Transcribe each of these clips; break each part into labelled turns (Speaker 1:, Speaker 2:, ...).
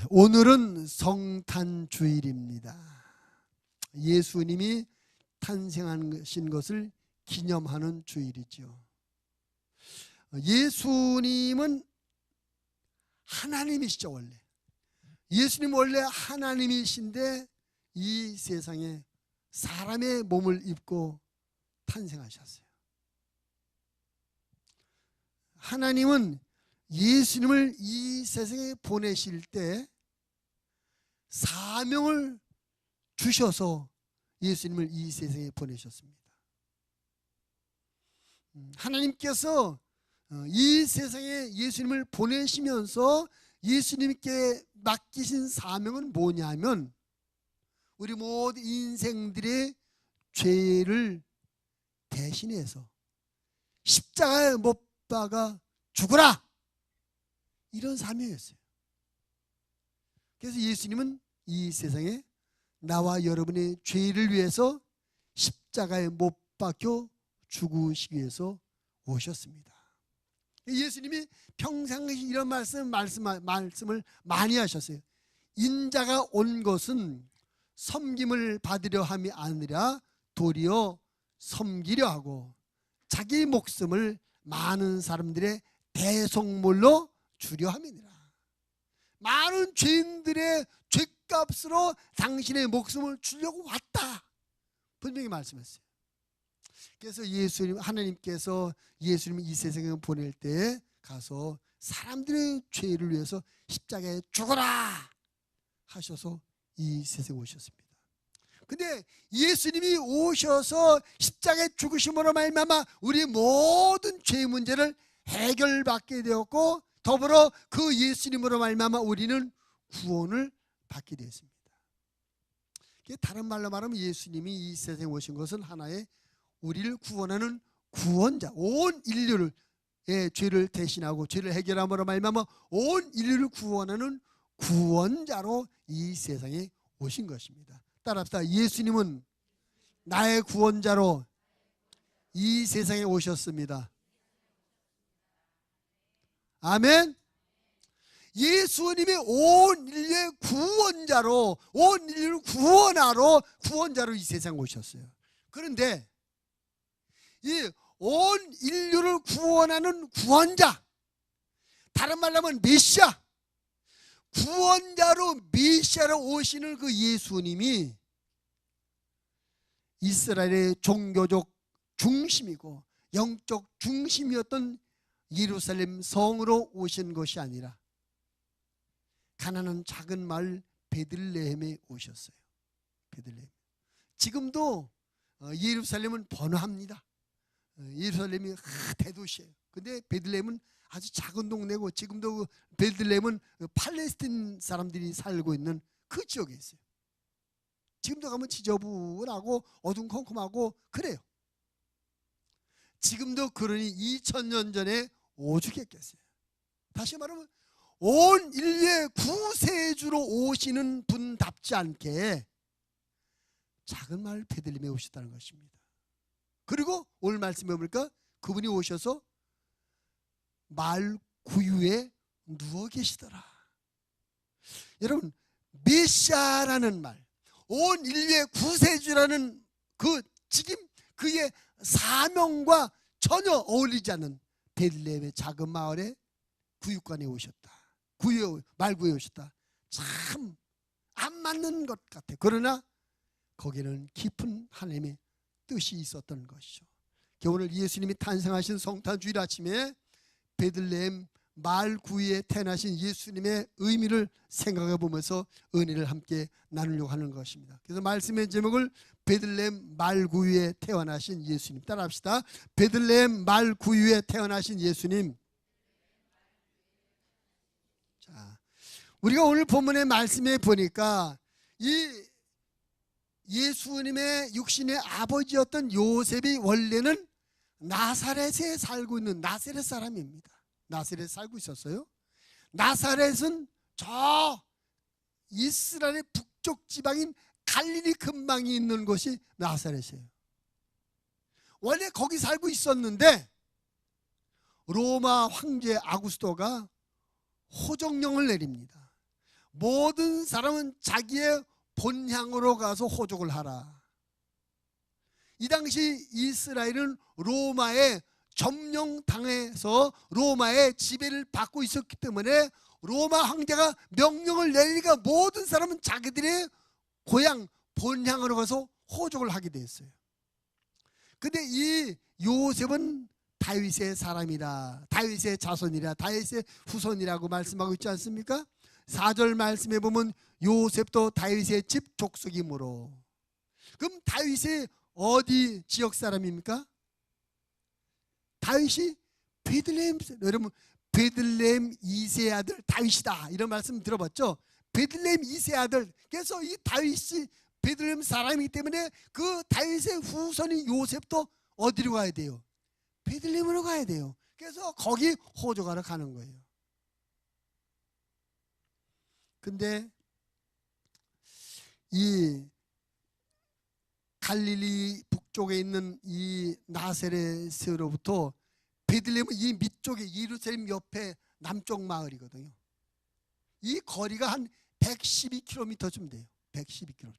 Speaker 1: 오늘은 성탄주일입니다. 예수님이 탄생하신 것을 기념하는 주일이죠. 예수님은 하나님이시죠. 원래 예수님 원래 하나님이신데 이 세상에 사람의 몸을 입고 탄생하셨어요. 하나님은 예수님을 이 세상에 보내실 때 사명을 주셔서 예수님을 이 세상에 보내셨습니다. 하나님께서 이 세상에 예수님을 보내시면서 예수님께 맡기신 사명은 뭐냐면 우리 모든 인생들의 죄를 대신해서 십자가에 못 박아 죽으라, 이런 사명이었어요. 그래서 예수님은 이 세상에 나와 여러분의 죄를 위해서 십자가에 못 박혀 죽으시기 위해서 오셨습니다. 예수님이 평상시 이런 말씀을 많이 하셨어요. 인자가 온 것은 섬김을 받으려 함이 아니라 도리어 섬기려 하고 자기 목숨을 많은 사람들의 대속물로 주려 함이니라. 많은 죄인들의 죄값으로 당신의 목숨을 주려고 왔다, 분명히 말씀했어요. 그래서 하나님께서 예수님을 이 세상에 보낼 때 가서 사람들의 죄를 위해서 십자가에 죽어라 하셔서 이 세상에 오셨습니다. 근데 예수님이 오셔서 십자가에 죽으심으로 말미암아 우리 모든 죄 문제를 해결받게 되었고, 더불어 그 예수님으로 말미암아 우리는 구원을 받게 되었습니다. 다른 말로 말하면 예수님이 이 세상에 오신 것은 하나의 우리를 구원하는 구원자, 온 인류의 죄를 대신하고 죄를 해결함으로 말미암아 온 인류를 구원하는 구원자로 이 세상에 오신 것입니다. 따라합시다. 예수님은 나의 구원자로 이 세상에 오셨습니다. 아멘. 예수님이 온 인류의 구원자로, 온 인류를 구원하러 구원자로 이 세상에 오셨어요. 그런데 이 온 인류를 구원하는 구원자, 다른 말로 하면 메시아, 구원자로 메시아로 오시는 그 예수님이 이스라엘의 종교적 중심이고 영적 중심이었던 예루살렘 성으로 오신 것이 아니라 가난한 작은 마을 베들레헴에 오셨어요. 베들레헴. 지금도 예루살렘은 번화합니다. 예루살렘이 대도시예요. 근데 베들레헴은 아주 작은 동네고 지금도 베들레헴은 팔레스틴 사람들이 살고 있는 그 지역에 있어요. 지금도 가면 지저분하고 어둠컴컴하고 그래요. 지금도 그러니 2000년 전에 오죽했겠어요. 다시 말하면 온 인류의 구세주로 오시는 분답지 않게 작은 마을 베들레헴에 오셨다는 것입니다. 그리고 오늘 말씀해 보니까 그분이 오셔서 마을 구유에 누워 계시더라. 여러분, 메시아라는 말, 온 인류의 구세주라는 그 직임, 그의 사명과 전혀 어울리지 않는 베들레헴의 작은 마을에 구유관에 오셨다. 말구에 오셨다. 참 안 맞는 것 같아. 그러나 거기는 깊은 하나님의 뜻이 있었던 것이죠. 오늘 예수님이 탄생하신 성탄주일 아침에 베들레헴 마을 구유에 태어나신 예수님의 의미를 생각해 보면서 은혜를 함께 나누려고 하는 것입니다. 그래서 말씀의 제목을 베들레헴 마을 구유에 태어나신 예수님, 따라합시다. 베들레헴 마을 구유에 태어나신 예수님. 자, 우리가 오늘 본문의 말씀에 보니까 이 예수님의 육신의 아버지였던 요셉이 원래는 나사렛에 살고 있는 나사렛 사람입니다. 나사렛에 살고 있었어요. 나사렛은 저 이스라엘의 북쪽 지방인 갈릴리 근방이 있는 곳이 나사렛이에요. 원래 거기 살고 있었는데 로마 황제 아구스토가 호정령을 내립니다. 모든 사람은 자기의 본향으로 가서 호족을 하라. 이 당시 이스라엘은 로마에 점령당해서 로마의 지배를 받고 있었기 때문에 로마 황제가 명령을 내리니까 모든 사람은 자기들의 고향 본향으로 가서 호족을 하게 됐어요. 근데 이 요셉은 다윗의 사람이라, 다윗의 자손이라, 다윗의 후손이라고 말씀하고 있지 않습니까? 4절 말씀에 보면 요셉도 다윗의 집 족속이므로. 그럼 다윗의 어디 지역 사람입니까? 다윗이 베들레헴, 여러분 베들레헴 2세 아들 다윗이다 이런 말씀 들어봤죠? 베들레헴 2세 아들. 그래서 이 다윗이 베들레헴 사람이기 때문에 그 다윗의 후손인 요셉도 어디로 가야 돼요? 베들레헴으로 가야 돼요. 그래서 거기 호족하러 가는 거예요. 근데 이 갈릴리 북쪽에 있는 이 나사렛으로부터 베들레헴은 이 밑쪽에 예루살렘 옆에 남쪽 마을이거든요. 이 거리가 한 112km쯤 돼요. 112km.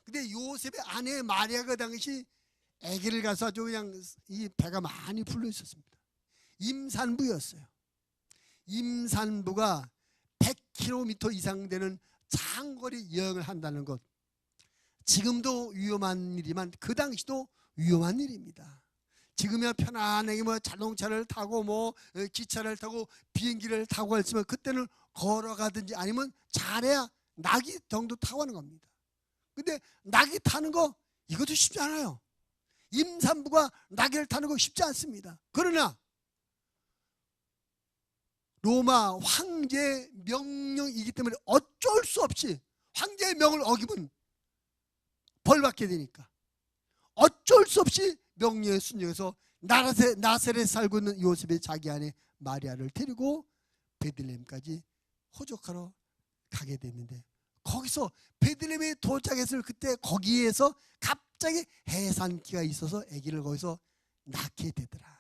Speaker 1: 근데 요셉의 아내 마리아가 당시 아기를 가서 아주 그냥 이 배가 많이 불러 있었습니다. 임산부였어요. 임산부가 100km 이상 되는 장거리 여행을 한다는 것, 지금도 위험한 일이지만 그 당시도 위험한 일입니다. 지금이야 편안하게 뭐 자동차를 타고 뭐 기차를 타고 비행기를 타고 했지만 그때는 걸어가든지 아니면 잘해야 낙이 정도 타고 하는 겁니다. 근데 낙이 타는 거 이것도 쉽지 않아요. 임산부가 낙을 타는 거 쉽지 않습니다. 그러나 로마 황제의 명령이기 때문에 어쩔 수 없이 황제의 명을 어기면 벌받게 되니까 어쩔 수 없이 명령에 순종해서 나사렛에 살고 있는 요셉의 자기 아내 마리아를 데리고 베들레헴까지 호족하러 가게 됐는데, 거기서 베들레헴에 도착했을 그때 거기에서 갑자기 해산기가 있어서 아기를 거기서 낳게 되더라.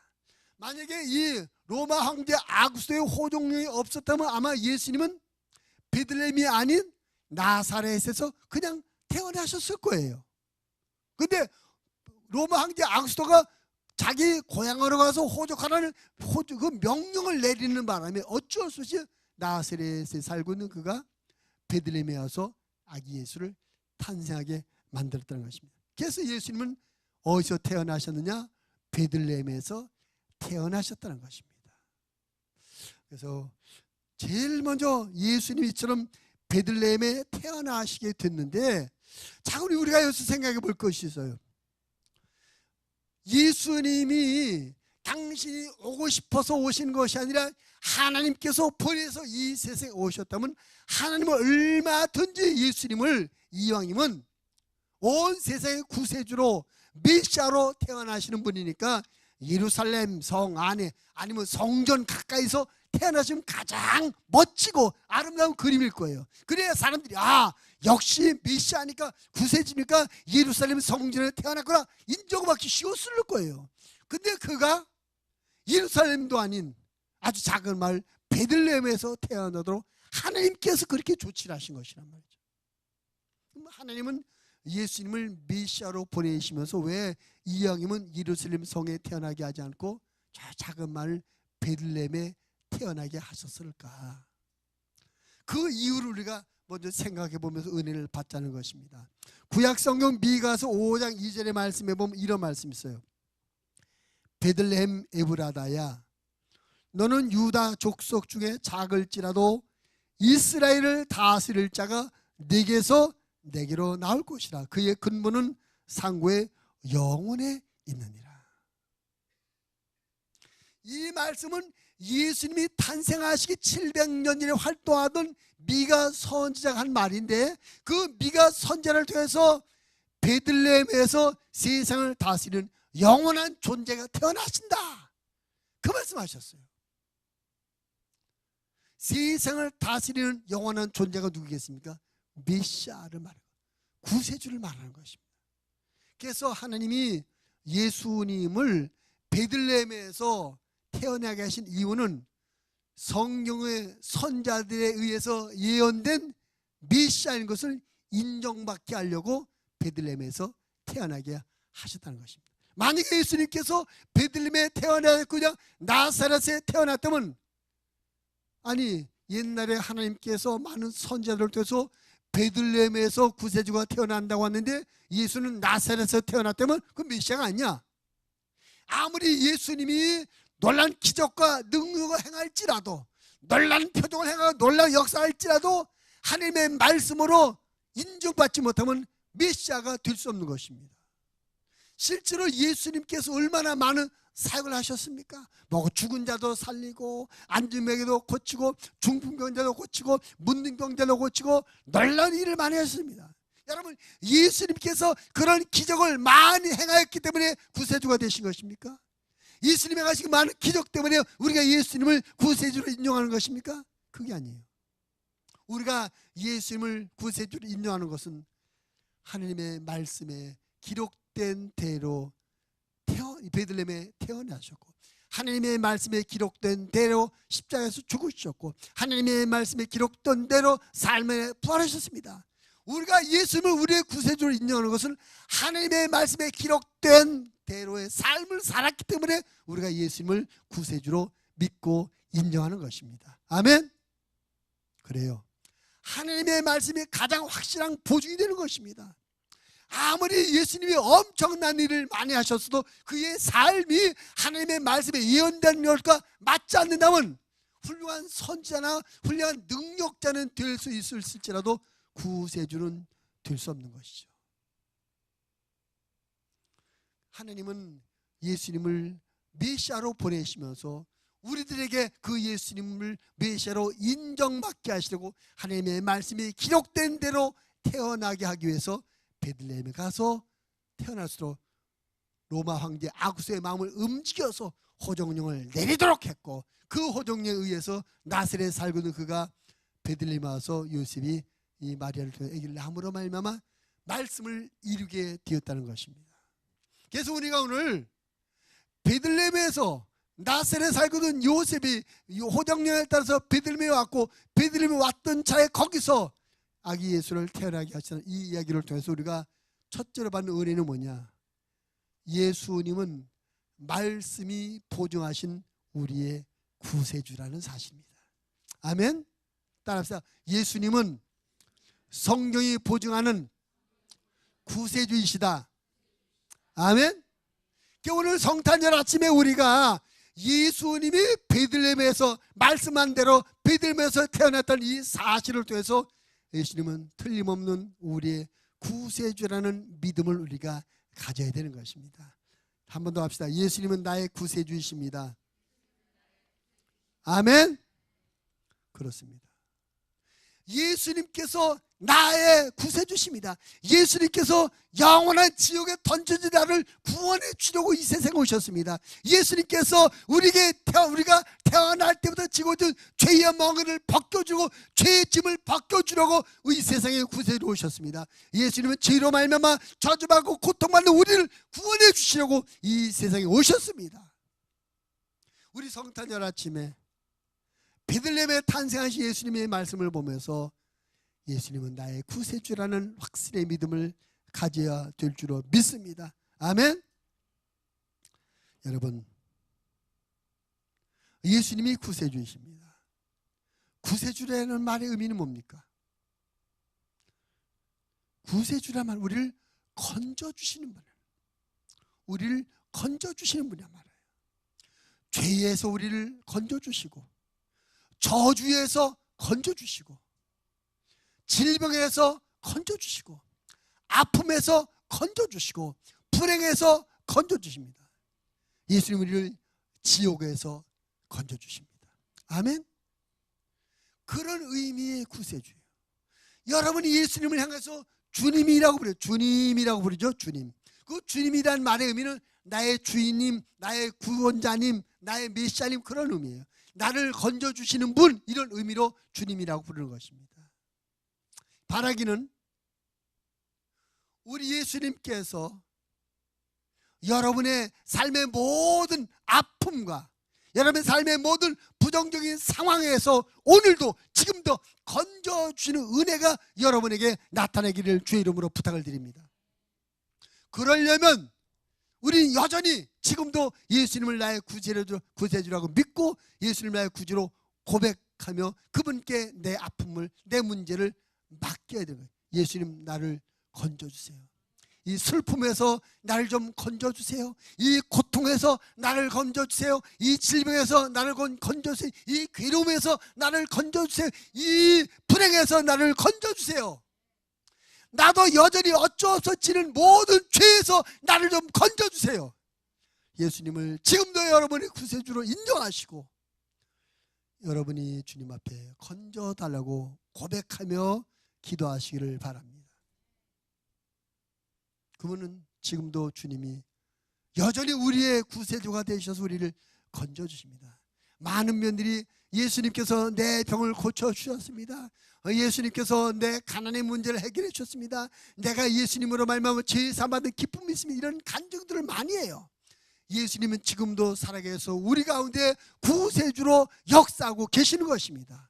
Speaker 1: 만약에 이 로마 황제 아구스도의 호종령이 없었다면 아마 예수님은 베들레헴이 아닌 나사렛에서 그냥 태어나셨을 거예요. 근데 로마 황제 아구스도가 자기 고향으로 가서 호족하라는 그 명령을 내리는 바람에 어쩔 수 없이 나사렛에 살고 있는 그가 베들레헴에 와서 아기 예수를 탄생하게 만들었다는 것입니다. 그래서 예수님은 어디서 태어나셨느냐? 베들레헴에서 태어나셨다는 것입니다. 그래서 제일 먼저 예수님이처럼 베들레헴에 태어나시게 됐는데, 자, 우리가 여기서 생각해 볼 것이 있어요. 예수님이 당신이 오고 싶어서 오신 것이 아니라 하나님께서 보내서 이 세상에 오셨다면 하나님은 얼마든지 예수님을, 이왕이면 온 세상의 구세주로 메시아로 태어나시는 분이니까 예루살렘 성 안에 아니면 성전 가까이서 태어나시면 가장 멋지고 아름다운 그림일 거예요. 그래야 사람들이 역시 메시아니까 구세주니까 예루살렘 성전에 태어났구나 인정을 받기 쉬웠을 거예요. 근데 그가 예루살렘도 아닌 아주 작은 마을 베들레헴에서 태어나도록 하나님께서 그렇게 조치를 하신 것이란 말이죠. 하나님은 예수님을 메시아로 보내시면서 왜 이왕이면 예루살렘 성에 태어나게 하지 않고 저 작은 마을 베들레헴에 태어나게 하셨을까? 그 이유를 우리가 먼저 생각해 보면서 은혜를 받자는 것입니다. 구약성경 미가서 5장 2절의 말씀에 보면 이런 말씀이 있어요. 베들레헴 에브라다야, 너는 유다 족속 중에 작을지라도 이스라엘을 다스릴 자가 네게서 내게로 나올 것이라. 그의 근본은 상고의 영혼에 있느니라. 이 말씀은 예수님이 탄생하시기 700년 전에 활동하던 미가 선지자가 한 말인데, 그 미가 선지자를 통해서 베들레헴에서 세상을 다스리는 영원한 존재가 태어나신다, 그 말씀하셨어요. 세상을 다스리는 영원한 존재가 누구겠습니까? 메시아를 말하는, 구세주를 말하는 것입니다. 그래서 하나님이 예수님을 베들레헴에서 태어나게 하신 이유는 성경의 선자들에 의해서 예언된 메시아인 것을 인정받게 하려고 베들레헴에서 태어나게 하셨다는 것입니다. 만약에 예수님께서 베들레헴에 태어나고 그냥 나사렛에 태어났다면, 아니 옛날에 하나님께서 많은 선지자들을 통해서 베들레헴에서 구세주가 태어난다고 하는데 예수는 나사렛에서 태어났다면 그 메시아가 아니야. 아무리 예수님이 놀라운 기적과 능력을 행할지라도, 놀라운 표적을 행하고 놀라운 역사할지라도 하나님의 말씀으로 인정받지 못하면 메시아가 될 수 없는 것입니다. 실제로 예수님께서 얼마나 많은 사역을 하셨습니까? 뭐 죽은 자도 살리고, 안진뱅이도 고치고, 중풍병자도 고치고, 문둥병자도 고치고, 놀라운 일을 많이 하셨습니다. 여러분, 예수님께서 그런 기적을 많이 행하였기 때문에 구세주가 되신 것입니까? 예수님이 하신 많은 기적 때문에 우리가 예수님을 구세주로 인정하는 것입니까? 그게 아니에요. 우리가 예수님을 구세주로 인정하는 것은 하나님의 말씀에 기록된 대로 베들레헴에 태어나셨고, 하나님의 말씀에 기록된 대로 십자가에서 죽으셨고, 하나님의 말씀에 기록된 대로 삶에 부활하셨습니다. 우리가 예수님을 우리의 구세주로 인정하는 것은 하나님의 말씀에 기록된 대로의 삶을 살았기 때문에 우리가 예수님을 구세주로 믿고 인정하는 것입니다. 아멘. 그래요. 하나님의 말씀이 가장 확실한 보증이 되는 것입니다. 아무리 예수님이 엄청난 일을 많이 하셨어도 그의 삶이 하나님의 말씀에 예언된 것과 맞지 않는다면 훌륭한 선지자나 훌륭한 능력자는 될 수 있을지라도 구세주는 될 수 없는 것이죠. 하나님은 예수님을 메시아로 보내시면서 우리들에게 그 예수님을 메시아로 인정받게 하시려고 하나님의 말씀이 기록된 대로 태어나게 하기 위해서 베들레헴에 가서 태어날수록 로마 황제 아구스의 마음을 움직여서 호정령을 내리도록 했고, 그 호정령에 의해서 나사렛에 살고 있는 그가 베들레헴에 와서 요셉이 이 마리아를 통해 아기를 낳음으로 말미암아 말씀을 이루게 되었다는 것입니다. 그래서 우리가 오늘 베들레헴에서 나사렛에 살고 있는 요셉이 호정령에 따라서 베들레헴에 왔고, 베들레헴에 왔던 차에 거기서 아기 예수를 태어나게 하시는 이 이야기를 통해서 우리가 첫째로 받는 은혜는 뭐냐? 예수님은 말씀이 보증하신 우리의 구세주라는 사실입니다. 아멘. 따라합시다. 예수님은 성경이 보증하는 구세주이시다. 아멘. 오늘 성탄절 아침에 우리가 예수님이 베들레헴에서 말씀한 대로 베들레헴에서 태어났던 이 사실을 통해서 예수님은 틀림없는 우리의 구세주라는 믿음을 우리가 가져야 되는 것입니다. 한 번 더 합시다. 예수님은 나의 구세주이십니다. 아멘. 그렇습니다. 예수님께서 나의 구세주십니다. 예수님께서 영원한 지옥에 던져진 나를 구원해 주려고 이 세상에 오셨습니다. 예수님께서 우리가 태어날 때부터 지고 있던 죄의 멍에를 벗겨주고 죄의 짐을 벗겨주려고 이 세상에 구세주로 오셨습니다. 예수님은 죄로 말미암아 저주받고 고통받는 우리를 구원해 주시려고 이 세상에 오셨습니다. 우리 성탄절 아침에 베들레헴에 탄생하신 예수님의 말씀을 보면서 예수님은 나의 구세주라는 확신의 믿음을 가져야 될 줄로 믿습니다. 아멘. 여러분, 예수님이 구세주이십니다. 구세주라는 말의 의미는 뭡니까? 구세주란 말, 우리를 건져주시는 분, 우리를 건져주시는 분이란 말이에요. 죄에서 우리를 건져주시고, 저주에서 건져주시고, 질병에서 건져주시고, 아픔에서 건져주시고, 불행에서 건져주십니다. 예수님 우리를 지옥에서 건져주십니다. 아멘. 그런 의미의 구세주예요. 여러분이 예수님을 향해서 주님이라고 부르죠. 주님이라고 부르죠. 주님. 그 주님이란 말의 의미는 나의 주인님, 나의 구원자님, 나의 메시아님, 그런 의미예요. 나를 건져주시는 분, 이런 의미로 주님이라고 부르는 것입니다. 바라기는 우리 예수님께서 여러분의 삶의 모든 아픔과 여러분의 삶의 모든 부정적인 상황에서 오늘도 지금도 건져주시는 은혜가 여러분에게 나타나기를 주의 이름으로 부탁을 드립니다. 그러려면 우리는 여전히 지금도 예수님을 나의 구세주라고 믿고 예수님을 나의 구주로 고백하며 그분께 내 아픔을, 내 문제를 맡겨야 되는 거예요. 예수님, 나를 건져주세요. 이 슬픔에서 나를 좀 건져주세요. 이 고통에서 나를 건져주세요. 이 질병에서 나를 건져주세요. 이 괴로움에서 나를 건져주세요. 이 불행에서 나를 건져주세요. 나도 여전히 어쩔 수 없는 모든 죄에서 나를 좀 건져주세요. 예수님을 지금도 여러분의 구세주로 인정하시고 여러분이 주님 앞에 건져달라고 고백하며 기도하시기를 바랍니다. 그분은 지금도 주님이 여전히 우리의 구세주가 되셔서 우리를 건져주십니다. 많은 면들이 예수님께서 내 병을 고쳐주셨습니다. 예수님께서 내 가난의 문제를 해결해 주셨습니다. 내가 예수님으로 말미암아 죄사함 받은 기쁨이 있습니다. 이런 간증들을 많이 해요. 예수님은 지금도 살아계셔서 우리 가운데 구세주로 역사하고 계시는 것입니다.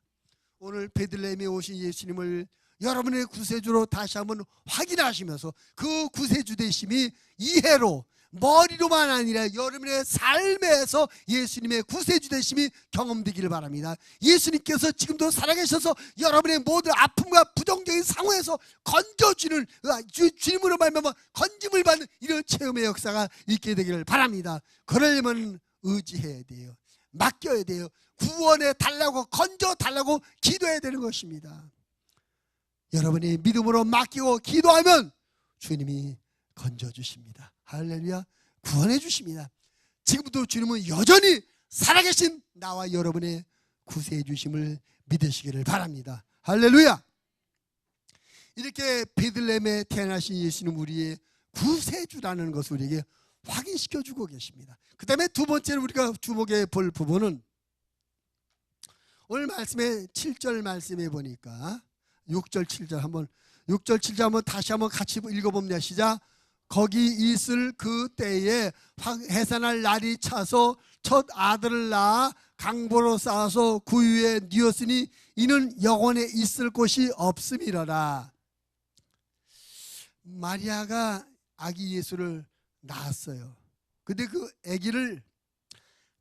Speaker 1: 오늘 베들레헴에 오신 예수님을 여러분의 구세주로 다시 한번 확인하시면서 그 구세주 되심이 이해로, 머리로만 아니라 여러분의 삶에서 예수님의 구세주 되심이 경험되기를 바랍니다. 예수님께서 지금도 살아계셔서 여러분의 모든 아픔과 부정적인 상황에서 건져주는, 주님으로 말미암아 건짐을 받는 이런 체험의 역사가 있게 되기를 바랍니다. 그러려면 의지해야 돼요. 맡겨야 돼요. 구원해 달라고, 건져 달라고 기도해야 되는 것입니다. 여러분이 믿음으로 맡기고 기도하면 주님이 건져주십니다. 할렐루야. 구원해 주십니다. 지금도 주님은 여전히 살아계신 나와 여러분의 구세해 주심을 믿으시기를 바랍니다. 할렐루야. 이렇게 베들레헴에 태어나신 예수는 우리의 구세주라는 것을 우리에게 확인시켜 주고 계십니다. 그 다음에 두 번째로 우리가 주목해 볼 부분은 오늘 말씀의 7절 말씀에 보니까 6절 7절 한번 6절 7절 한번 다시 한번 같이 읽어봅니다. 시작. 거기 있을 그 때에 해산할 날이 차서 첫 아들을 낳아 강보로 쌓아서 구유에 뉘었으니 이는 영원에 있을 곳이 없음이러라. 마리아가 아기 예수를 낳았어요. 근데 그 아기를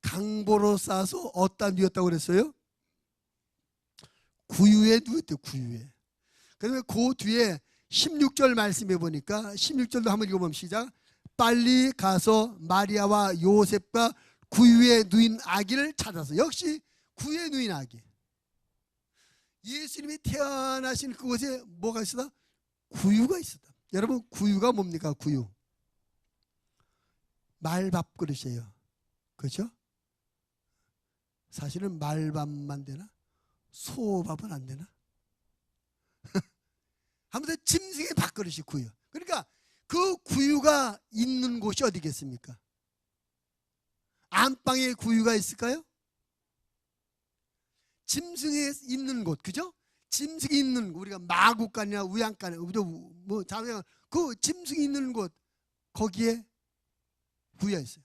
Speaker 1: 강보로 쌓아서 어디다 뉘었다고 그랬어요? 구유에 누웠대요. 구유에. 그다음에 그 뒤에 16절 말씀해 보니까 16절도 한번 읽어보면 시작. 빨리 가서 마리아와 요셉과 구유에 누인 아기를 찾아서, 역시 구유에 누인 아기. 예수님이 태어나신 그곳에 뭐가 있었다? 구유가 있었다. 여러분, 구유가 뭡니까? 구유. 말밥 그릇이에요. 그렇죠? 사실은 말밥만 되나? 소밥은 안 되나? 아무튼 짐승의 밥그릇이 구유. 그러니까 그 구유가 있는 곳이 어디겠습니까? 안방에 구유가 있을까요? 짐승이 있는 곳, 그죠? 짐승이 있는 곳, 우리가 마구간이나 우양간에 뭐 자면 그 짐승이 있는 곳, 거기에 구유가 있어요.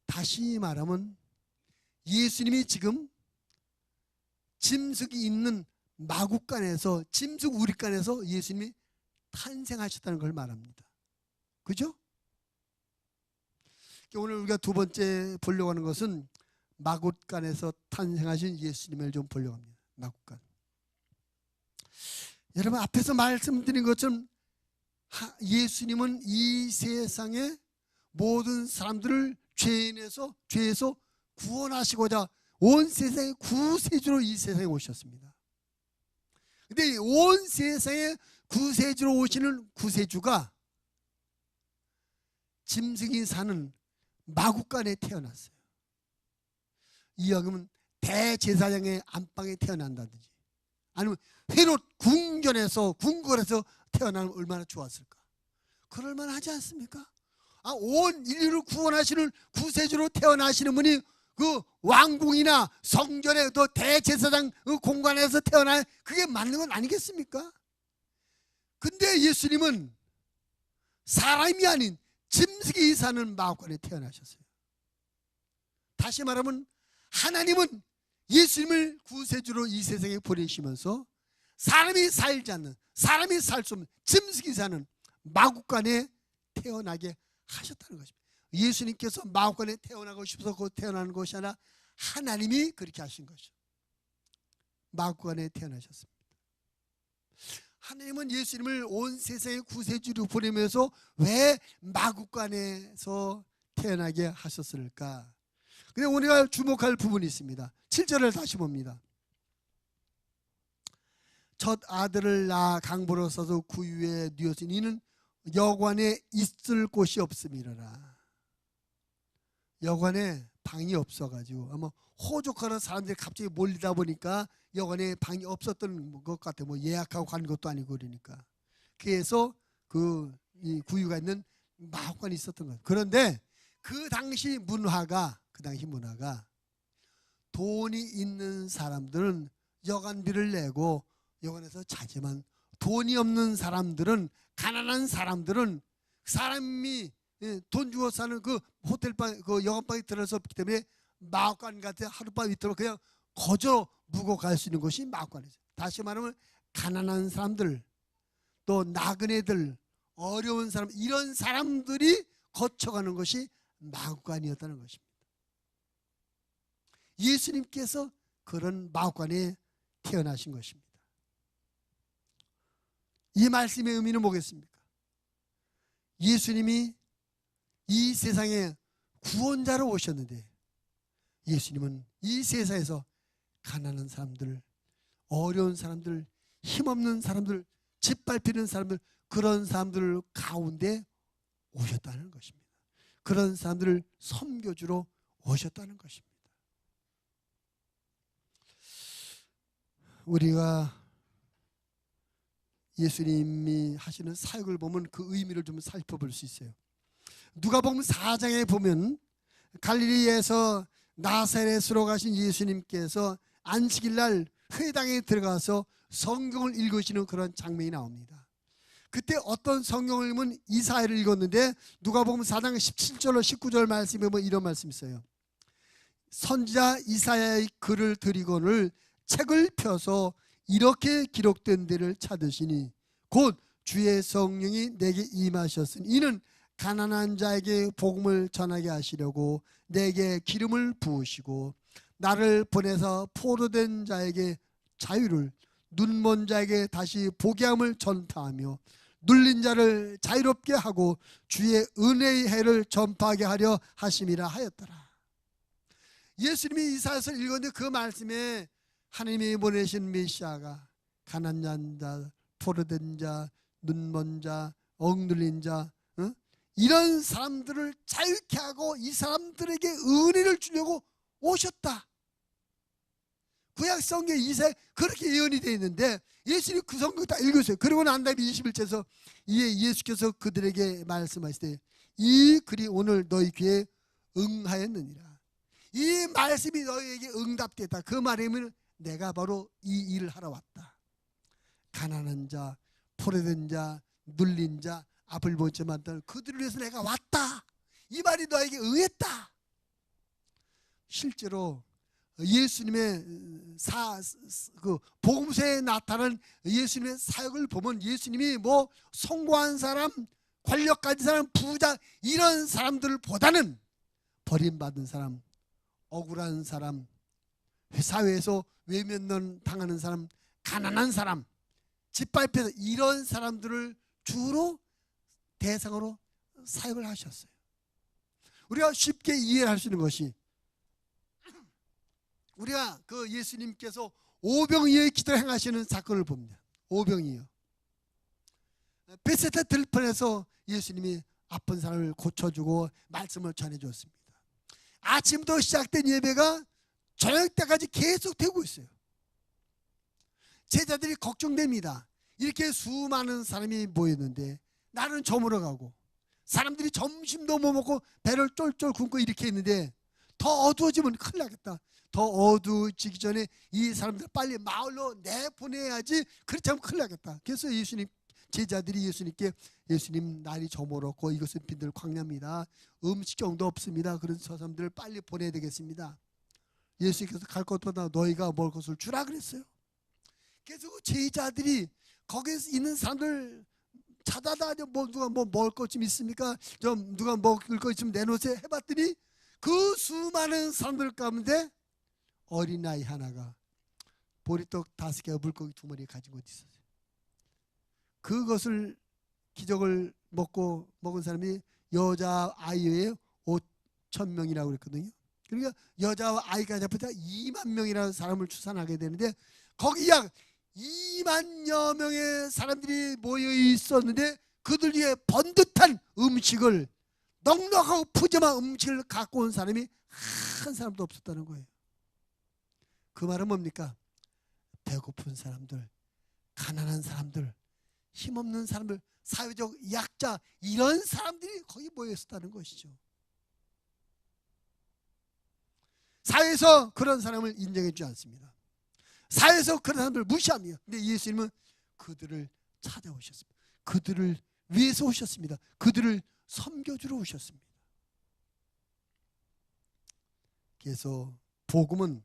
Speaker 1: 다시 말하면 예수님이 지금 짐승이 있는 마구간에서, 짐승 우리간에서 예수님이 탄생하셨다는 걸 말합니다. 그죠? 오늘 우리가 두 번째 보려고 하는 것은 마구간에서 탄생하신 예수님을 좀 보려고 합니다. 마구간. 여러분, 앞에서 말씀드린 것처럼 예수님은 이 세상의 모든 사람들을 죄에서 구원하시고자 온 세상의 구세주로 이 세상에 오셨습니다. 근데 온 세상에 구세주로 오시는 구세주가 짐승이 사는 마구간에 태어났어요. 이왕이면 대제사장의 안방에 태어난다든지 아니면 헤롯 궁궐에서 태어나면 얼마나 좋았을까? 그럴만 하지 않습니까? 온 인류를 구원하시는 구세주로 태어나시는 분이 그 왕궁이나 성전의 또 대제사장 그 공간에서 태어나, 그게 맞는 건 아니겠습니까? 근데 예수님은 사람이 아닌 짐승이 사는 마구간에 태어나셨어요. 다시 말하면 하나님은 예수님을 구세주로 이 세상에 보내시면서 사람이 살지 않는, 사람이 살 수 없는 짐승이 사는 마국간에 태어나게 하셨다는 것입니다. 예수님께서 마국간에 태어나고 싶어서 곧 태어나는 것이 아니라 하나님이 그렇게 하신 것이죠. 마국간에 태어나셨습니다. 하나님은 예수님을 온 세상의 구세주로 보내면서 왜 마국간에서 태어나게 하셨을까? 근데 우리가 주목할 부분이 있습니다. 7절을 다시 봅니다. 첫 아들을 낳아 강보로 써서 구유에 뉘었으니 이는 여관에 있을 곳이 없음이라라. 여관에 방이 없어가지고 아마 호족하는 사람들이 갑자기 몰리다 보니까 여관에 방이 없었던 것 같아요. 뭐 예약하고 간 것도 아니고 그러니까. 그래서 이 구유가 있는 마국간이 있었던 거예요. 그런데 그 당시 문화가 돈이 있는 사람들은 여관비를 내고 여관에서 자지만 돈이 없는 사람들은, 가난한 사람들은, 사람이 돈 주고 사는 그 호텔방, 그 여관방에 들어서 없기 때문에 마국간 같은 하룻밤 있도록 그냥 거저 묵어 갈 수 있는 것이 마국간이죠. 다시 말하면 가난한 사람들, 또 나그네들, 어려운 사람, 이런 사람들이 거쳐가는 것이 마국간이었다는 것입니다. 예수님께서 그런 마국간에 태어나신 것입니다. 이 말씀의 의미는 뭐겠습니까? 예수님이 이 세상에 구원자로 오셨는데 예수님은 이 세상에서 가난한 사람들, 어려운 사람들, 힘없는 사람들, 짓밟히는 사람들, 그런 사람들 가운데 오셨다는 것입니다. 그런 사람들을 섬겨주러 오셨다는 것입니다. 우리가 예수님이 하시는 사역을 보면 그 의미를 좀 살펴볼 수 있어요. 누가복음 4장에 보면 갈릴리에서 나사렛으로 가신 예수님께서 안식일 날 회당에 들어가서 성경을 읽으시는 그런 장면이 나옵니다. 그때 어떤 성경을 읽으면 이사야를 읽었는데 누가복음 4장 17절로 19절 말씀에 보면 이런 말씀이 있어요. 선지자 이사야의 글을 드리고는 책을 펴서 이렇게 기록된 데를 찾으시니 곧 주의 성령이 내게 임하셨으니 이는 가난한 자에게 복음을 전하게 하시려고 내게 기름을 부으시고 나를 보내서 포로된 자에게 자유를, 눈먼 자에게 다시 보게 함을 전파하며 눌린 자를 자유롭게 하고 주의 은혜의 해를 전파하게 하려 하심이라 하였더라. 예수님이 이사야서를 읽었는데 그 말씀에 하나님이 보내신 메시아가 가난한 자, 포로된 자, 눈먼 자, 억눌린 자, 이런 사람들을 자유케 하고 이 사람들에게 은혜를 주려고 오셨다. 구약 성경 이사야에 그렇게 예언이 되어 있는데 예수님이 그 성경 다 읽으세요. 그리고 난 다음에 21절에서 이에 예수께서 그들에게 말씀하실 때 이 글이 오늘 너희 귀에 응하였느니라. 이 말씀이 너희에게 응답됐다. 그 말이면 내가 바로 이 일을 하러 왔다. 가난한 자, 포로된 자, 눌린 자, 앞을 보지 못하는 그들을 위해서 내가 왔다. 이 말이 너에게 응했다. 실제로 예수님의 복음서에 나타난 예수님의 사역을 보면 예수님이 뭐 성공한 사람, 권력 가진 사람, 부자 이런 사람들보다는 버림받은 사람, 억울한 사람, 사회에서 외면을 당하는 사람, 가난한 사람, 짓밟혀서 이런 사람들을 주로 대상으로 사역을 하셨어요. 우리가 쉽게 이해할 수 있는 것이 우리가 그 예수님께서 오병이어의 기도를 행하시는 사건을 봅니다. 오병이어. 베세다 들판에서 예수님이 아픈 사람을 고쳐주고 말씀을 전해주었습니다. 아침부터 시작된 예배가 저녁 때까지 계속 되고 있어요. 제자들이 걱정됩니다. 이렇게 수많은 사람이 모였는데 나는 저물어 가고 사람들이 점심도 못 먹고 배를 쫄쫄 굶고 이렇게 있는데 더 어두워지면 큰일 나겠다. 더 어두워지기 전에 이 사람들 빨리 마을로 내보내야지. 그렇지 않으면 큰일 나겠다. 그래서 제자들이 예수님께 예수님 날이 저물었고 이것은 빈들 광야입니다. 음식정도 없습니다. 그래서 저 사람들을 빨리 보내야 되겠습니다. 예수님께서 갈 것보다 너희가 먹을 것을 주라 그랬어요. 그래서 제자들이 거기에 있는 사람들 찾아다녀 누가 먹을 것 좀 있습니까? 좀 누가 먹을 것 좀 내놓으세요 해봤더니 그 수많은 사람들 가운데 어린아이 하나가 보리떡 5개와 물고기 2마리 가진 것이 있었어요. 그것을 기적을 먹은 사람이 여자아이에 5,000명이라고 그랬거든요. 그러니까 여자와 아이가 잡혀서 2만 명이라는 사람을 추산하게 되는데 거기 약 2만여 명의 사람들이 모여 있었는데 그들 중에 번듯한 음식을 넉넉하고 푸짐한 음식을 갖고 온 사람이 한 사람도 없었다는 거예요. 그 말은 뭡니까? 배고픈 사람들, 가난한 사람들, 힘없는 사람들, 사회적 약자 이런 사람들이 거기 모여 있었다는 것이죠. 사회에서 그런 사람을 인정해 주지 않습니다. 사회에서 그런 사람들을 무시합니다. 근데 예수님은 그들을 찾아오셨습니다. 그들을 위해서 오셨습니다. 그들을 섬겨주러 오셨습니다. 그래서 복음은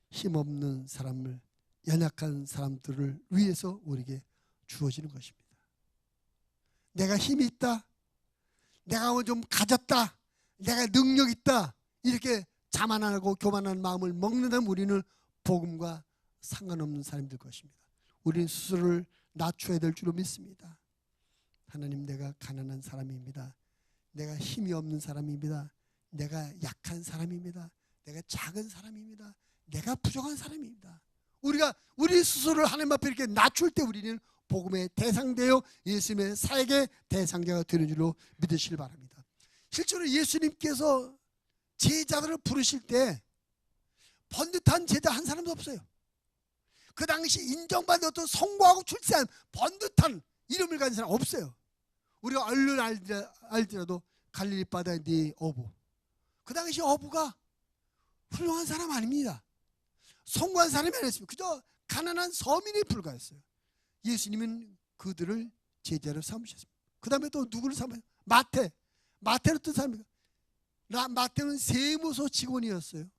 Speaker 1: 힘없는 사람을, 연약한 사람들을 위해서 우리에게 주어지는 것입니다. 내가 힘이 있다, 내가 좀 가졌다, 내가 능력 있다 이렇게 자만하고 교만한 마음을 먹는다면 우리는 복음과 상관없는 사람이 될 것입니다. 우리는 스스로를 낮춰야 될 줄로 믿습니다. 하나님, 내가 가난한 사람입니다. 내가 힘이 없는 사람입니다. 내가 약한 사람입니다. 내가 작은 사람입니다. 내가 부족한 사람입니다. 우리가 우리 스스로를 하나님 앞에 이렇게 낮출 때 우리는 복음의 대상되어 예수님의 사역의 대상자가 되는 줄로 믿으시길 바랍니다. 실제로 예수님께서 제자들을 부르실 때 번듯한 제자 한 사람도 없어요. 그 당시 인정받은 어떤 성공하고 출세한 번듯한 이름을 가진 사람 없어요. 우리가 얼른 알더라도 갈릴리 바다의 네 어부, 그 당시 어부가 훌륭한 사람 아닙니다. 성공한 사람이 아니었습니다. 그저 가난한 서민에 불과했어요. 예수님은 그들을 제자로 삼으셨습니다. 그 다음에 또 누구를 삼아요? 마태는 어떤 사람입니까? 마태는 세무서 직원이었어요.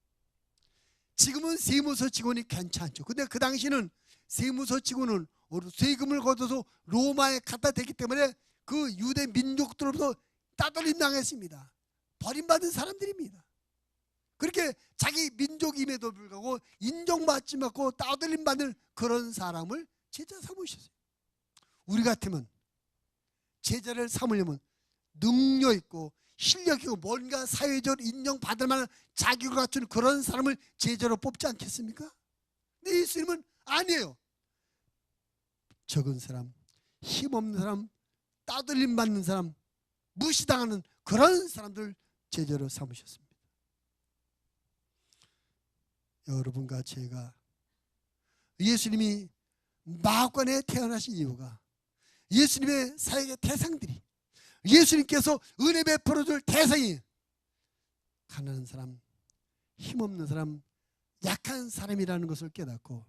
Speaker 1: 지금은 세무서 직원이 괜찮죠. 근데 그 당시는 세무서 직원은 세금을 걷어서 로마에 갖다 댔기 때문에 그 유대 민족들로부터 따돌림 당했습니다. 버림받은 사람들입니다. 그렇게 자기 민족임에도 불구하고 인정받지 않고 따돌림 받는 그런 사람을 제자 삼으셨어요. 우리 같으면 제자를 삼으려면 능력 있고 실력 있고 뭔가 사회적으로 인정받을 만한 자격을 갖춘 그런 사람을 제자로 뽑지 않겠습니까? 근데 예수님은 아니에요. 적은 사람, 힘없는 사람, 따돌림 받는 사람, 무시당하는 그런 사람들 제자로 삼으셨습니다. 여러분과 제가 예수님이 마ኅ관에 태어나신 이유가 예수님의 사역의 대상들이, 예수님께서 은혜 베풀어줄 대상이 가난한 사람, 힘없는 사람, 약한 사람이라는 것을 깨닫고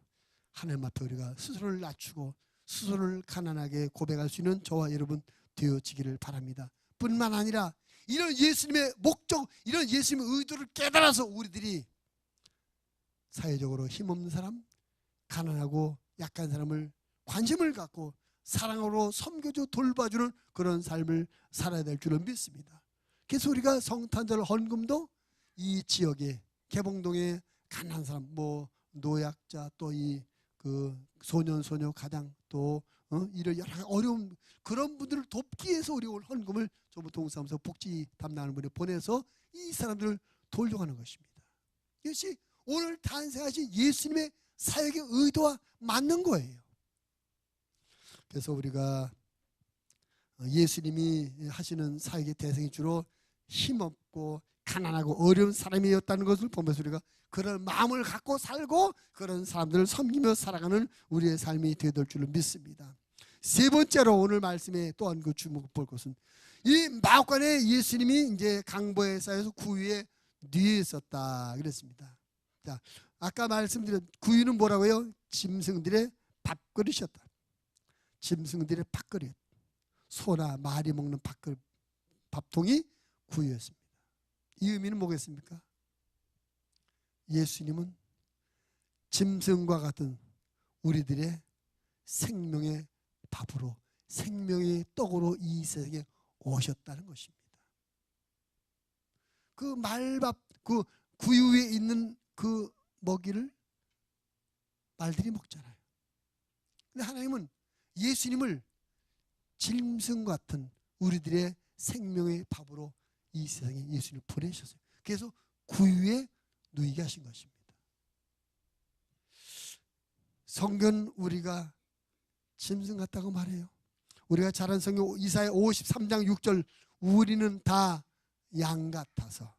Speaker 1: 하나님 앞에 우리가 스스로를 낮추고 스스로를 가난하게 고백할 수 있는 저와 여러분 되어지기를 바랍니다. 뿐만 아니라 이런 예수님의 목적, 이런 예수님의 의도를 깨달아서 우리들이 사회적으로 힘없는 사람, 가난하고 약한 사람을 관심을 갖고 사랑으로 섬겨줘 돌봐주는 그런 삶을 살아야 될 줄을 믿습니다. 그래서 우리가 성탄절 헌금도 이 지역에 개봉동에 가난한 사람, 노약자, 또 이 소년 소녀 가장 또 이런 여러 가지 어려운 그런 분들을 돕기 위해서 우리 올 헌금을 전부 동사무소 복지 담당하는 분에 보내서 이 사람들을 돌려가는 것입니다. 이것이 오늘 탄생하신 예수님의 사역의 의도와 맞는 거예요. 그래서 우리가 예수님이 하시는 사역의 대상이 주로 힘없고 가난하고 어려운 사람이었다는 것을 보면서 우리가 그런 마음을 갖고 살고 그런 사람들을 섬기며 살아가는 우리의 삶이 되어야 줄로 믿습니다. 세 번째로 오늘 말씀에 또 한 그 주목 볼 것은 이 마ኅ관에 예수님이 이제 강보에 쌓여서 구유에 뉘에 있었다 그랬습니다. 자, 아까 말씀드린 구유는 뭐라고요? 짐승들의 밥그릇이었다. 짐승들의 밥그릇, 소나 말이 먹는 밥통이 구유였습니다. 이 의미는 뭐겠습니까? 예수님은 짐승과 같은 우리들의 생명의 밥으로, 생명의 떡으로 이 세상에 오셨다는 것입니다. 그 말밥, 그 구유 위에 있는 그 먹이를 말들이 먹잖아요. 근데 하나님은 예수님을 짐승 같은 우리들의 생명의 밥으로 이 세상에 예수님을 보내셨어요. 그래서 구유에 누이게 하신 것입니다. 성경 우리가 짐승 같다고 말해요. 우리가 잘 아는 성경 이사야 53장 6절, 우리는 다 양 같아서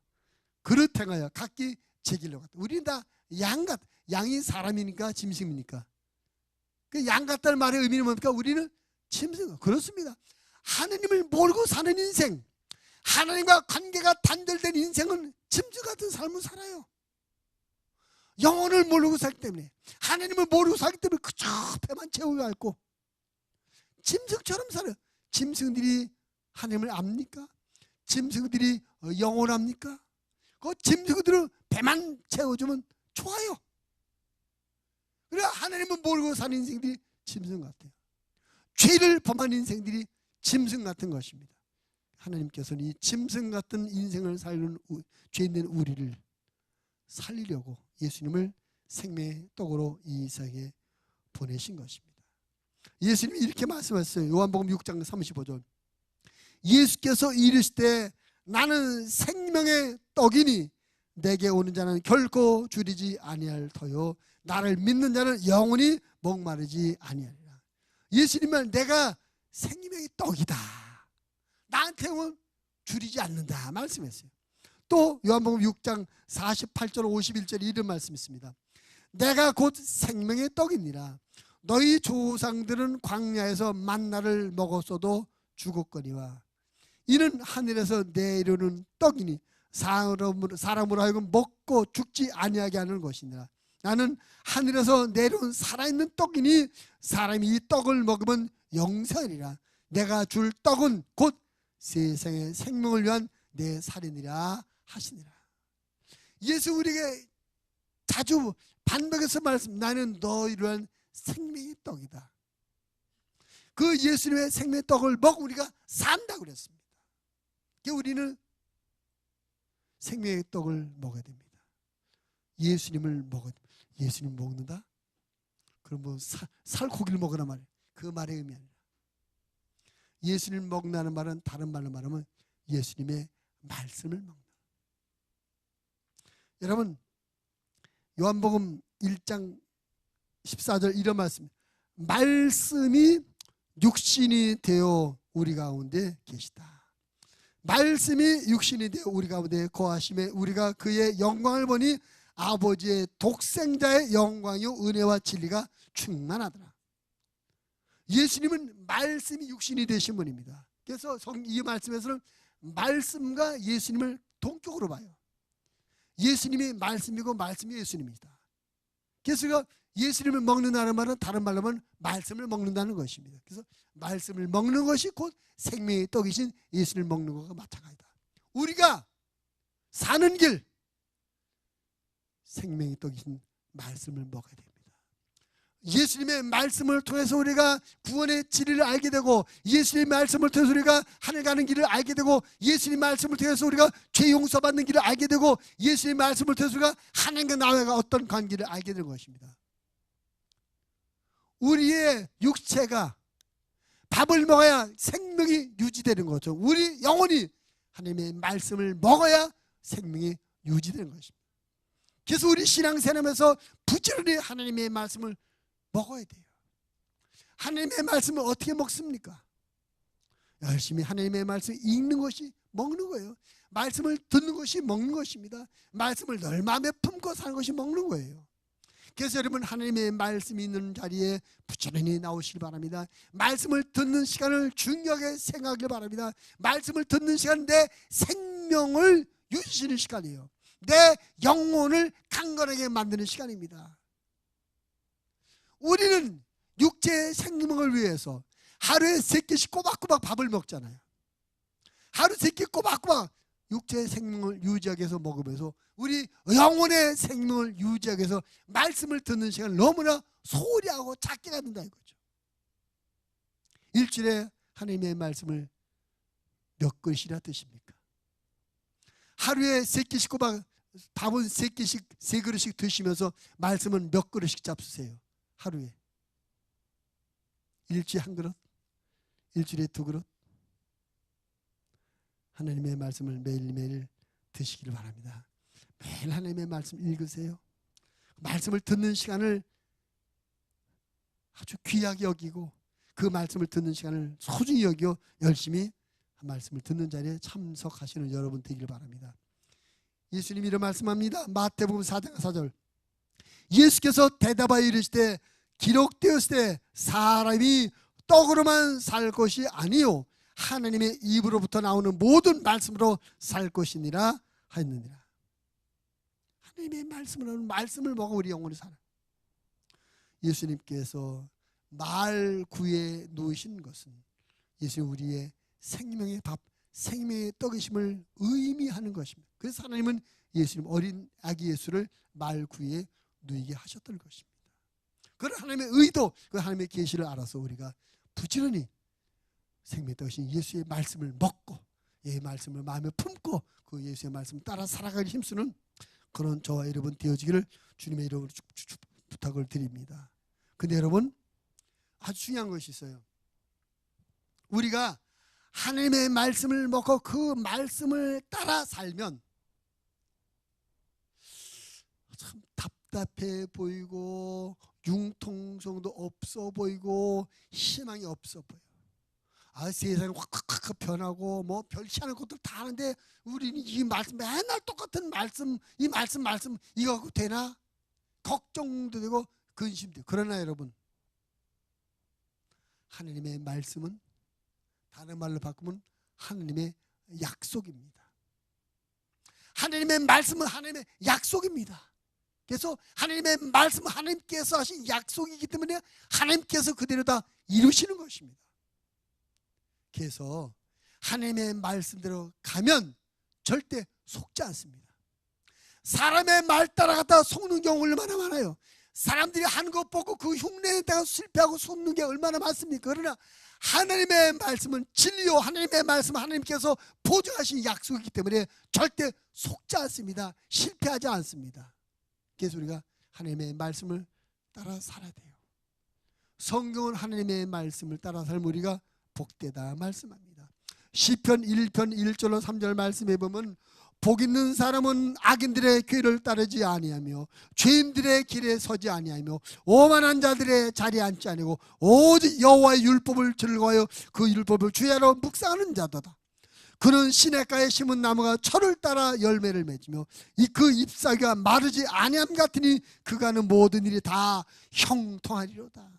Speaker 1: 그릇 행하여 각기 제 길로 갔다. 우리는 다 양 같. 양이 사람이니까 짐승입니까? 그 양 같다는 말의 의미는 뭡니까? 우리는 짐승. 그렇습니다. 하나님을 모르고 사는 인생, 하나님과 관계가 단절된 인생은 짐승 같은 삶을 살아요. 영혼을 모르고 살기 때문에, 하나님을 모르고 살기 때문에 그저 배만 채우고 앓고 짐승처럼 살아요. 짐승들이 하나님을 압니까? 짐승들이 영혼을 압니까? 그 짐승들은 배만 채워주면 좋아요. 그래 하나님을 모르고 사는 인생들이 짐승 같아요. 죄를 범한 인생들이 짐승 같은 것입니다. 하나님께서는 이 짐승 같은 인생을 살는 죄 있는 우리를 살리려고 예수님을 생명의 떡으로 이 세상에 보내신 것입니다. 예수님이 이렇게 말씀하셨어요. 요한복음 6장 35절. 예수께서 이르시되 나는 생명의 떡이니 내게 오는 자는 결코 줄이지 아니할 터요 나를 믿는 자는 영원히 목마르지 아니하리라. 예수님은 내가 생명의 떡이다, 나한테 오면 줄이지 않는다 말씀했어요. 또 요한복음 6장 48절 51절 이런 말씀이 있습니다. 내가 곧 생명의 떡이니라. 너희 조상들은 광야에서 만나를 먹었어도 죽었거니와 이는 하늘에서 내려오는 떡이니 사람으로 하여금 먹고 죽지 아니하게 하는 것이니라. 나는 하늘에서 내려온 살아있는 떡이니 사람이 이 떡을 먹으면 영생이라. 내가 줄 떡은 곧 세상의 생명을 위한 내 살이니라 하시니라. 예수 우리에게 자주 반복해서 말씀, 나는 너희를 위한 생명의 떡이다. 그 예수님의 생명의 떡을 먹고 우리가 산다고 그랬습니다. 우리는 생명의 떡을 먹어야 됩니다. 예수님을 먹어야 됩니다. 예수님 먹는다? 그럼 뭐 살코기를 먹으란 말이에요. 그 말의 의미 아니라 예수님을 먹는다는 말은 다른 말로 말하면 예수님의 말씀을 먹는다. 여러분 요한복음 1장 14절 이런 말씀, 말씀이 육신이 되어 우리 가운데 계시다. 말씀이 육신이 되어 우리 가운데 거하심에 우리가 그의 영광을 보니 아버지의 독생자의 영광이요 은혜와 진리가 충만하더라. 예수님은 말씀이 육신이 되신 분입니다. 그래서 이 말씀에서는 말씀과 예수님을 동격으로 봐요. 예수님이 말씀이고 말씀이 예수님이다. 그래서 예수님을 먹는다는 말은 다른 말로 하면 말씀을 먹는다는 것입니다. 그래서 말씀을 먹는 것이 곧 생명의 떡이신 예수님을 먹는 것과 마찬가지다. 우리가 사는 길 생명의 떡이신 말씀을 먹어야 됩니다. 예수님의 말씀을 통해서 우리가 구원의 진리를 알게 되고, 예수님의 말씀을 통해서 우리가 하늘 가는 길을 알게 되고, 예수님의 말씀을 통해서 우리가 죄 용서받는 길을 알게 되고, 예수님의 말씀을 통해서 우리가 하나님과 나와 어떤 관계를 알게 되는 것입니다. 우리의 육체가 밥을 먹어야 생명이 유지되는 거죠. 우리 영혼이 하나님의 말씀을 먹어야 생명이 유지되는 것입니다. 그래서 우리 신앙생활에서 부지런히 하나님의 말씀을 먹어야 돼요. 하나님의 말씀을 어떻게 먹습니까? 열심히 하나님의 말씀을 읽는 것이 먹는 거예요. 말씀을 듣는 것이 먹는 것입니다. 말씀을 늘 마음에 품고 사는 것이 먹는 거예요. 그래서 여러분 하나님의 말씀이 있는 자리에 부지런히 나오시기 바랍니다. 말씀을 듣는 시간을 중요하게 생각하길 바랍니다. 말씀을 듣는 시간은 내 생명을 유지시키는 시간이에요. 내 영혼을 강건하게 만드는 시간입니다. 우리는 육체의 생명을 위해서 하루에 3끼씩 꼬박꼬박 밥을 먹잖아요. 하루 3끼 꼬박꼬박 육체의 생명을 유지하기 위해서 먹으면서 우리 영혼의 생명을 유지하기 위해서 말씀을 듣는 시간을 너무나 소홀히 하고 작게 갖는다 이거죠. 일주일에 하나님의 말씀을 몇 그릇이나 드십니까? 하루에 3끼씩 꼬박 밥은 3끼씩 3그릇씩 드시면서 말씀은 몇 그릇씩 잡수세요? 하루에. 일주일에 1그릇? 일주일에 2그릇? 하나님의 말씀을 매일매일 드시기를 바랍니다. 매일 하나님의 말씀 읽으세요. 말씀을 듣는 시간을 아주 귀하게 여기고 그 말씀을 듣는 시간을 소중히 여기고 열심히 말씀을 듣는 자리에 참석하시는 여러분 되기를 바랍니다. 예수님이 이런 말씀합니다. 마태복음 4장 4절. 예수께서 대답하여 이르시되 기록되었을 때 사람이 떡으로만 살 것이 아니요 하나님의 입으로부터 나오는 모든 말씀으로 살 것이니라 하였느니라. 하나님의 말씀으로는 말씀을 먹어 우리 영혼이 살아. 예수님께서 말 구에 놓으신 것은 예수님 우리의 생명의 밥, 생명의 떡이심을 의미하는 것입니다. 그래서 하나님은 예수님 어린 아기 예수를 말 구에 누이게 하셨던 것입니다. 그런 하나님의 의도, 그 하나님의 계시를 알아서 우리가 부지런히 생명의 떡이신 예수의 말씀을 먹고 예수의 말씀을 마음에 품고 그 예수의 말씀 따라 살아가기 힘쓰는 그런 저와 여러분 되어지기를 주님의 이름으로 부탁을 드립니다. 근데 여러분 아주 중요한 것이 있어요. 우리가 하나님의 말씀을 먹고 그 말씀을 따라 살면 참 답답해 보이고 융통성도 없어 보이고 희망이 없어 보여. 세상이 확 변하고 뭐 별치 않은 것들 다 하는데 우리는 이 말씀 맨날 똑같은 말씀 이 말씀 이거 갖고 되나? 걱정도 되고 근심도 되고. 그러나 여러분 하나님의 말씀은 다른 말로 바꾸면 하나님의 약속입니다. 하나님의 말씀은 하나님의 약속입니다. 그래서 하나님의 말씀은 하나님께서 하신 약속이기 때문에 하나님께서 그대로 다 이루시는 것입니다. 그래서 하나님의 말씀대로 가면 절대 속지 않습니다. 사람의 말 따라갔다가 속는 경우 얼마나 많아요. 사람들이 하는 것 보고 그 흉내내다가 실패하고 속는 게 얼마나 많습니까? 그러나 하나님의 말씀은 진리요 하나님의 말씀은 하나님께서 보증하신 약속이기 때문에 절대 속지 않습니다. 실패하지 않습니다. 그래서 우리가 하나님의 말씀을 따라 살아야 돼요. 성경은 하나님의 말씀을 따라 살면 우리가 복되다 말씀합니다. 시편 1편 1절로 3절 말씀에 보면 복 있는 사람은 악인들의 꾀를 따르지 아니하며 죄인들의 길에 서지 아니하며 오만한 자들의 자리에 앉지 아니고 오직 여호와의 율법을 즐거워하여 그 율법을 주야로 묵상하는 자도다. 그는 시냇가에 심은 나무가 철을 따라 열매를 맺으며 그 잎사귀가 마르지 아니함 같으니 그가 하는 모든 일이 다 형통하리로다.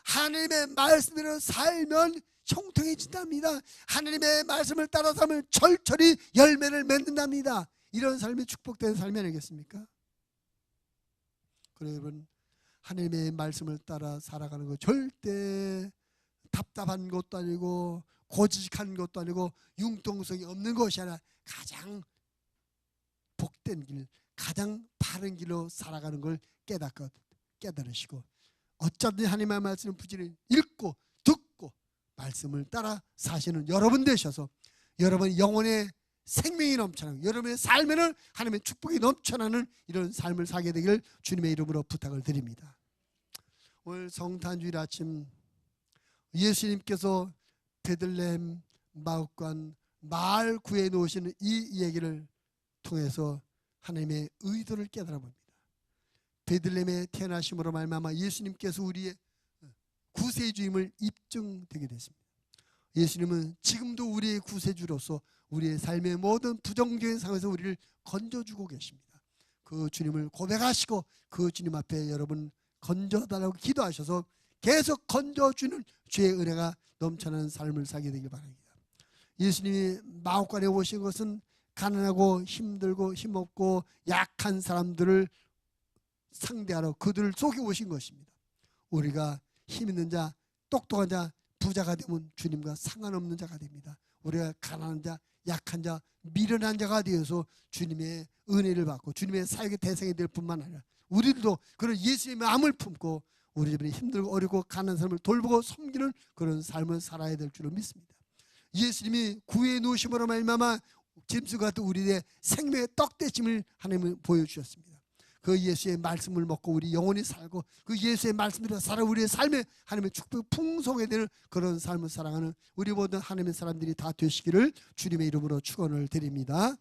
Speaker 1: 하나님의 말씀대로 살면 형통해진답니다. 하나님의 말씀을 따라 살면 철철이 열매를 맺는답니다. 이런 삶이 축복된 삶이 아니겠습니까? 그래서 여러분 하나님의 말씀을 따라 살아가는 거 절대 답답한 것도 아니고 고지식한 것도 아니고 융통성이 없는 것이 아니라 가장 복된 길, 가장 바른 길로 살아가는 걸 깨달으시고 어쩌든 하나님의 말씀을 부지런히 읽고 듣고 말씀을 따라 사시는 여러분 되셔서 여러분의 영혼의 생명이 넘쳐나고 여러분의 삶에는 하나님의 축복이 넘쳐나는 이런 삶을 살게 되기를 주님의 이름으로 부탁을 드립니다. 오늘 성탄주일 아침 예수님께서 베들레헴 마옥관 마을 구에 놓으시는 이 얘기를 통해서 하나님의 의도를 깨달아 봅니다. 베들레헴에 태어나심으로 말미암아 예수님께서 우리의 구세주임을 입증되게 됐습니다. 예수님은 지금도 우리의 구세주로서 우리의 삶의 모든 부정적인 상황에서 우리를 건져주고 계십니다. 그 주님을 고백하시고 그 주님 앞에 여러분 건져달라고 기도하셔서 계속 건져주는 주의 은혜가 넘쳐나는 삶을 살게 되길 바랍니다. 예수님이 마옥관에 오신 것은 가난하고 힘들고 힘없고 약한 사람들을 상대하러 그들을 속여 오신 것입니다. 우리가 힘 있는 자, 똑똑한 자, 부자가 되면 주님과 상관없는 자가 됩니다. 우리가 가난한 자, 약한 자, 미련한 자가 되어서 주님의 은혜를 받고 주님의 사역의 대상이 될 뿐만 아니라 우리들도 그런 예수의 마음을 품고 우리 주변에 힘들고 어렵고 가난한 사람을 돌보고 섬기는 그런 삶을 살아야 될 줄로 믿습니다. 예수님이 구해 놓으심으로 말미암아 짐승 같은 우리의 생명의 떡대심을 하나님은 보여주셨습니다. 그 예수의 말씀을 먹고 우리 영혼이 살고 그 예수의 말씀대로 살아 우리의 삶에 하나님의 축복 풍성하게 되는 그런 삶을 살아가는 우리 모든 하나님의 사람들이 다 되시기를 주님의 이름으로 축원을 드립니다.